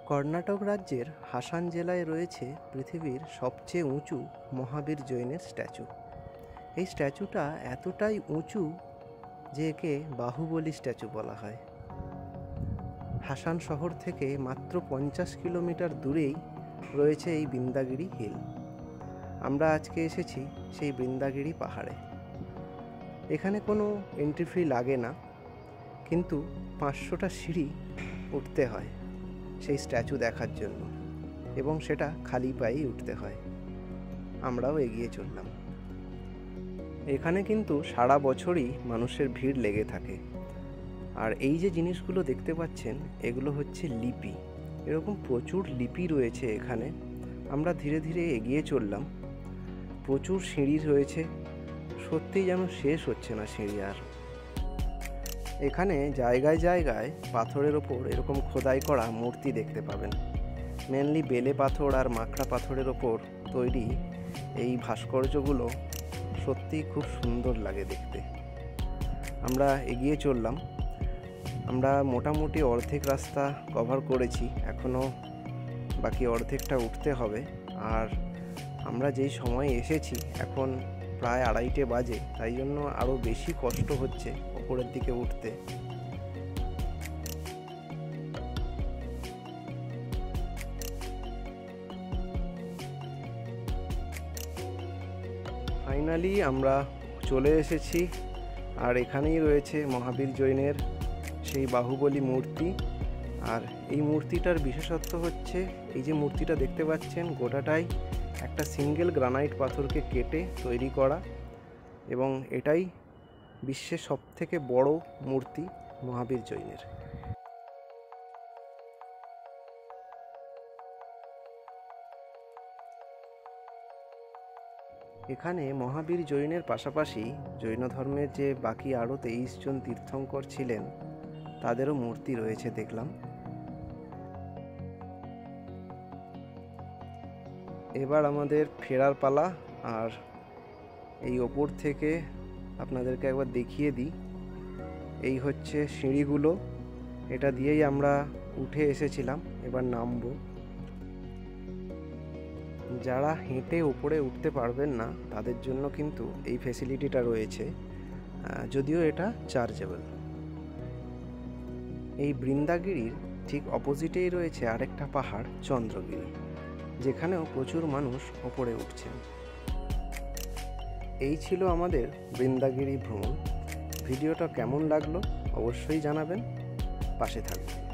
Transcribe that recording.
কর্ণাটক রাজ্যের হাসান জেলায় রয়েছে পৃথিবীর সবচেয়ে উঁচু মহাবীর জৈনের স্ট্যাচু। এই স্ট্যাচুটা এতটাই উঁচু যে একে বাহুবলী স্ট্যাচু বলা হয়। হাসান শহর থেকে মাত্র 50 কিলোমিটার দূরেই রয়েছে এই বৃন্দাগিরি হিল। আমরা আজকে এসেছি সেই বৃন্দাগিরি পাহাড়ে। এখানে কোনো এন্ট্রি ফি লাগে না, কিন্তু 500টা সিঁড়ি উঠতে হয় সেই স্ট্যাচু দেখার জন্য, এবং সেটা খালি পায়েই উঠতে হয়। আমরাও এগিয়ে চললাম। এখানে কিন্তু সারা বছরই মানুষের ভিড় লেগে থাকে। আর এই যে জিনিসগুলো দেখতে পাচ্ছেন, এগুলো হচ্ছে লিপি। এরকম প্রচুর লিপি রয়েছে এখানে। আমরা ধীরে ধীরে এগিয়ে চললাম। প্রচুর সিঁড়ি রয়েছে, সত্যিই যেন শেষ হচ্ছে না সিঁড়ি আর। এখানে জায়গায় জায়গায় পাথরের ওপর এরকম খোদাই করা মূর্তি দেখতে পাবেন। মেনলি বেলে পাথর আর মাকড়া পাথরের ওপর তৈরি এই ভাস্কর্যগুলো সত্যিই খুব সুন্দর লাগে দেখতে। আমরা এগিয়ে চললাম। আমরা মোটামুটি অর্ধেক রাস্তা কভার করেছি, এখনও বাকি অর্ধেকটা উঠতে হবে। আর আমরা যেই সময় এসেছি এখন প্রায় 2:30 বাজে, তাই জন্য আরও বেশি কষ্ট হচ্ছে ওপরের দিকে উঠতে। ফাইনালি আমরা চলে এসেছি, আর এখানেই রয়েছে মহাবীর জৈনের সেই বাহুবলী মূর্তি। আর এই মূর্তিটার বিশেষত্ব হচ্ছে, এই যে মূর্তিটা দেখতে পাচ্ছেন, গোটাটাই একটা সিঙ্গেল গ্রানাইট পাথরকে কেটে তৈরি করা, এবং এটাই বিশ্বের সবথেকে বড় মূর্তি মহাবীর জৈনের। এখানে মহাবীর জৈনের পাশাপাশি জৈন ধর্মের যে বাকি আরও 23 জন তীর্থঙ্কর ছিলেন, তাদেরও মূর্তি রয়েছে দেখলাম। এবার আমাদের ফেরার পালা। আর এই ওপর থেকে আপনাদেরকে একবার দেখিয়ে দিই, এই হচ্ছে সিঁড়িগুলো, এটা দিয়েই আমরা উঠে এসেছিলাম। এবার নামবো। যারা হেঁটে উপরে উঠতে পারবেন না তাদের জন্য কিন্তু এই ফেসিলিটিটা রয়েছে, যদিও এটা চার্জেবল। এই বৃন্দাগিরির ঠিক অপোজিটেই রয়েছে আরেকটা পাহাড়, চন্দ্রগিরি, যেখানেও প্রচুর মানুষ ওপরে উঠছেন। এই ছিল আমাদের বৃন্দাগিরি ভ্রমণ। ভিডিওটা কেমন লাগলো অবশ্যই জানাবেন, পাশে থাকবেন।